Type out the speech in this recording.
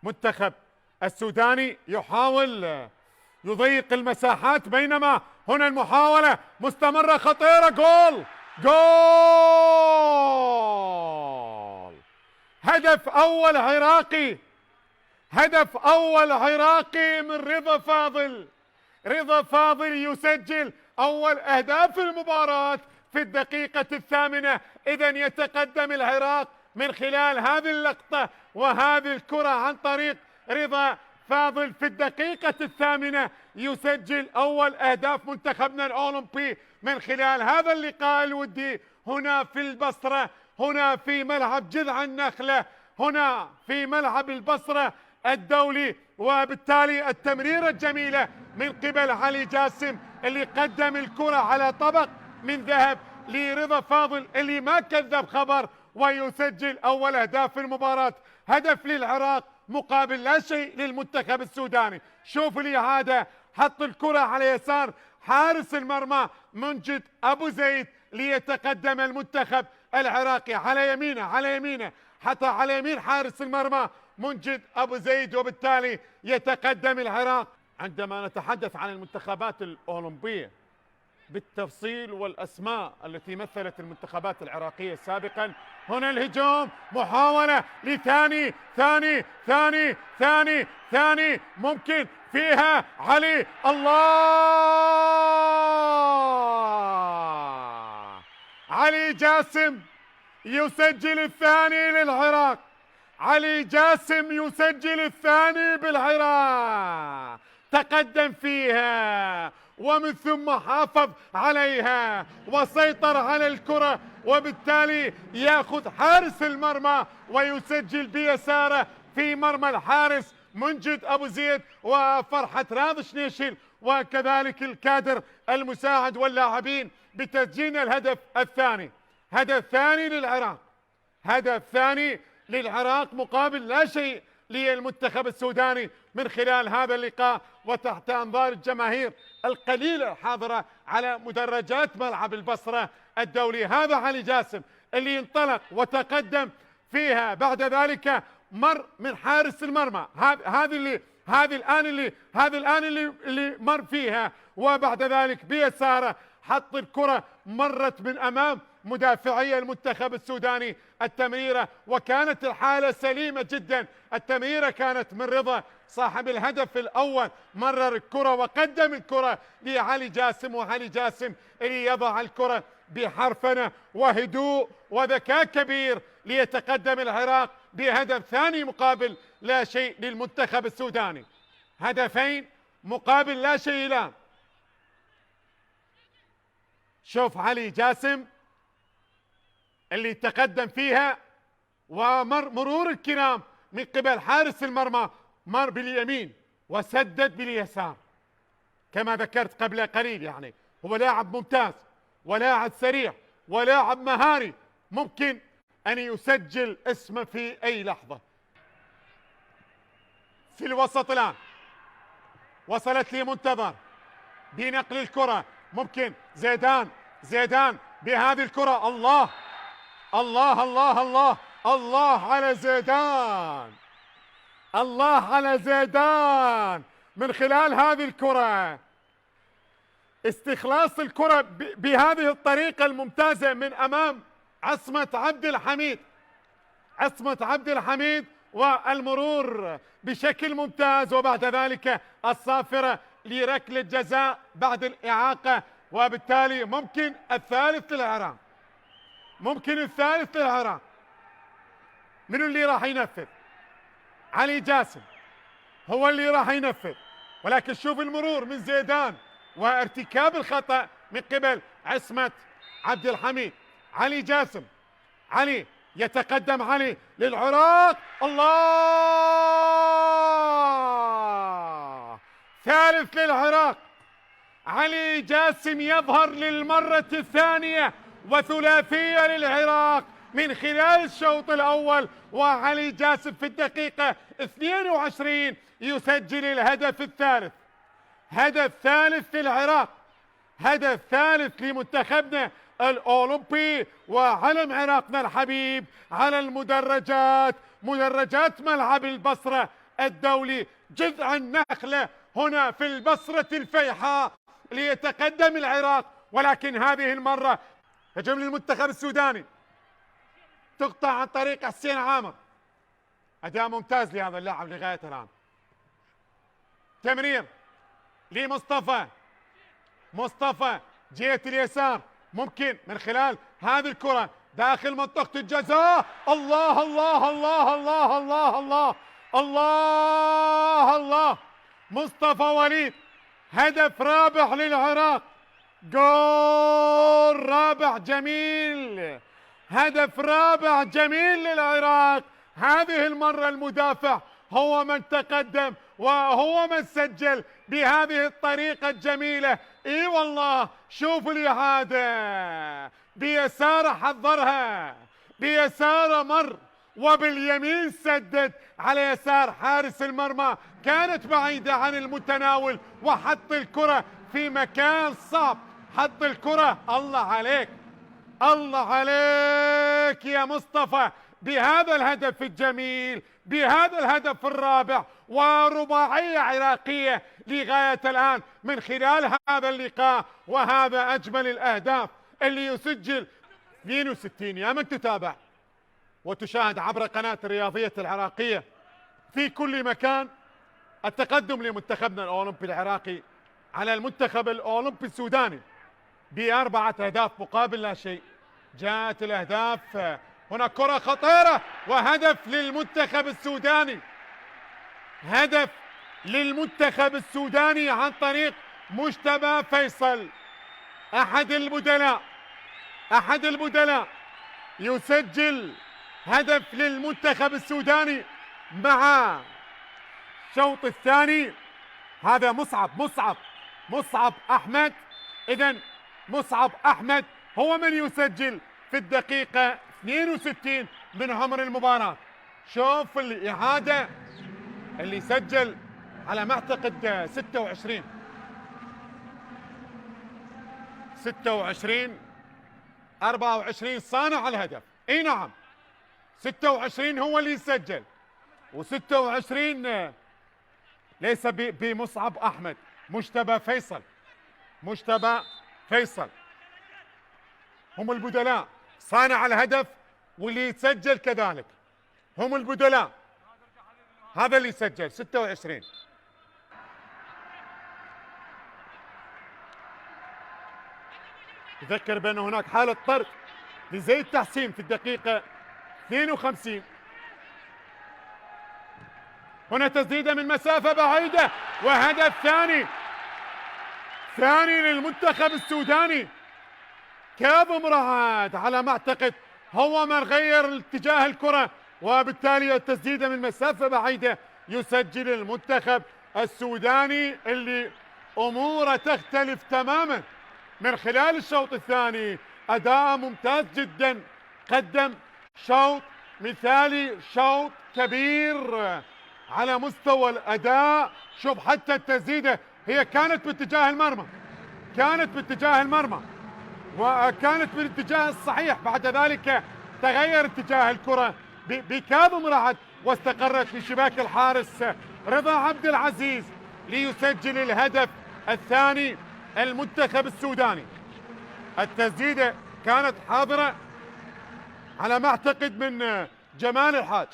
منتخب السوداني يحاول يضيق المساحات، بينما هنا المحاولة مستمرة خطيرة. جول جول! هدف أول عراقي، هدف أول عراقي من رضا فاضل. رضا فاضل يسجل أول أهداف المباراة في الدقيقة الثامنة. إذا يتقدم العراق من خلال هذه اللقطة وهذه الكرة عن طريق رضا فاضل في الدقيقة الثامنة، يسجل أول أهداف منتخبنا الأولمبي من خلال هذا اللقاء الودي هنا في البصرة، هنا في ملعب جذع النخلة، هنا في ملعب البصرة الدولي. وبالتالي التمريرة الجميلة من قبل علي جاسم اللي قدم الكرة على طبق من ذهب لرضا فاضل اللي ما كذب خبر، ويسجل أول أهداف المباراة. هدف للعراق مقابل لا شيء للمنتخب السوداني. شوف الإعادة، حط الكرة على يسار حارس المرمى منجد أبو زيد ليتقدم المنتخب العراقي. على يمينه حتى على يمين حارس المرمى منجد أبو زيد، وبالتالي يتقدم العراق. عندما نتحدث عن المنتخبات الأولمبية بالتفصيل والأسماء التي مثلت المنتخبات العراقية سابقا، هنا الهجوم، محاولة لثاني ثاني ثاني ثاني ثاني ممكن فيها علي. الله! علي جاسم يسجل الثاني للعراق. علي جاسم يسجل الثاني بالعراق، تقدم فيها ومن ثم حافظ عليها وسيطر على الكرة، وبالتالي ياخذ حارس المرمى ويسجل بيساره في مرمى الحارس منجد أبو زيد وفرحة راضي شنيشل وكذلك الكادر المساعد واللاعبين بتسجيل الهدف الثاني. هدف ثاني للعراق، هدف ثاني للعراق مقابل لا شيء للمنتخب السوداني من خلال هذا اللقاء، وتحت أنظار الجماهير القليلة الحاضرة على مدرجات ملعب البصرة الدولي. هذا علي جاسم اللي انطلق وتقدم فيها، بعد ذلك مر من حارس المرمى. هذه الآن اللي مر فيها، وبعد ذلك بيساره حط الكرة مرت من أمام مدافعي المنتخب السوداني التمريرة، وكانت الحالة سليمة جدا. التمريرة كانت من رضا صاحب الهدف الأول، مرر الكرة وقدم الكرة لعلي جاسم، وعلي جاسم اللي يضع الكرة بحرفنة وهدوء وذكاء كبير ليتقدم العراق بهدف ثاني مقابل لا شيء للمنتخب السوداني. هدفين مقابل لا شيء الآن. شوف علي جاسم اللي تقدم فيها ومرور الكرام من قبل حارس المرمى، مر باليمين وسدد باليسار كما ذكرت قبل قليل. يعني هو لاعب ممتاز ولاعب سريع ولاعب مهاري، ممكن أن يسجل اسمه في أي لحظة. في الوسط الآن وصلت لي منتظر بنقل الكرة، ممكن زيدان بهذه الكرة. الله الله الله الله الله على زيدان، الله على زيدان من خلال هذه الكرة، استخلاص الكرة بهذه الطريقة الممتازة من أمام عصمة عبد الحميد. عصمة عبد الحميد والمرور بشكل ممتاز، وبعد ذلك الصافرة لركل الجزاء بعد الإعاقة، وبالتالي ممكن الثالث للعراق. ممكن الثالث للعراق. من اللي راح ينفذ؟ علي جاسم هو اللي راح ينفذ، ولكن شوف المرور من زيدان وارتكاب الخطأ من قبل عصمة عبد الحميد. علي جاسم، علي يتقدم، علي للعراق. الله! ثالث للعراق. علي جاسم يظهر للمرة الثانية وثلاثية للعراق من خلال الشوط الأول، وعلي جاسم في الدقيقة 22 يسجل الهدف الثالث. هدف ثالث للعراق، هدف ثالث لمنتخبنا الأولمبي وعلم عراقنا الحبيب على المدرجات، مدرجات ملعب البصرة الدولي، جذع النخلة هنا في البصرة الفيحاء ليتقدم العراق. ولكن هذه المرة هجم للمنتخب السوداني، تقطع عن طريق حسين عامر. أداء ممتاز لهذا اللاعب لغاية الآن. تمرير لمصطفى، مصطفى جهة اليسار، ممكن من خلال هذه الكرة داخل منطقة الجزاء. الله الله الله الله الله الله الله الله، مصطفى وليد هدف رابع للعراق، جول رابع جميل، هدف رابع جميل للعراق. هذه المرة المدافع هو من تقدم وهو من سجل بهذه الطريقة الجميلة. اي والله، شوفوا الإعادة، بيساره حضرها، بيساره مر وباليمين سدد على يسار حارس المرمى، كانت بعيدة عن المتناول وحط الكرة في مكان صعب، حط الكرة. الله عليك، الله عليك يا مصطفى بهذا الهدف الجميل، بهذا الهدف الرابع، ورباعية عراقية لغاية الآن من خلال هذا اللقاء. وهذا أجمل الأهداف اللي يسجل 62. يا من تتابع وتشاهد عبر قناة الرياضية العراقية في كل مكان، التقدم لمنتخبنا الأولمبي العراقي على المنتخب الأولمبي السوداني ب4 أهداف مقابل لا شيء. جاءت الأهداف، هنا كرة خطيرة وهدف للمنتخب السوداني، هدف للمنتخب السوداني عن طريق مجتبى فيصل، أحد البدلاء يسجل هدف للمنتخب السوداني مع الشوط الثاني. هذا مصعب أحمد. إذن مصعب أحمد هو من يسجل في الدقيقة 62 من عمر المباراة. شوف الإعادة اللي سجل على ما أعتقد 26 24 صانع الهدف. اي نعم، 26 هو اللي يسجل، و26 ليس بمصعب احمد، مجتبى فيصل هم البدلاء، صانع الهدف واللي يتسجل كذلك هم البدلاء. هذا اللي سجل 26. يذكر بأن هناك حالة طرد لزيد تحسين في الدقيقة 52. هنا تسديدة من مسافة بعيدة وهدف ثاني للمنتخب السوداني. كاظم رعاد على ما اعتقد هو من غير اتجاه الكرة، وبالتالي التسديدة من مسافة بعيدة يسجل المنتخب السوداني اللي أموره تختلف تماما من خلال الشوط الثاني. أداء ممتاز جدا، قدم شوط مثالي، شوط كبير على مستوى الأداء. شوف حتى التسديدة هي كانت باتجاه المرمى، وكانت بالاتجاه الصحيح، بعد ذلك تغير اتجاه الكرة بكاظم رعد واستقرت في شباك الحارس رضا عبد العزيز ليسجل الهدف الثاني المنتخب السوداني. التسديدة كانت حاضرة على ما اعتقد من جمال الحاج.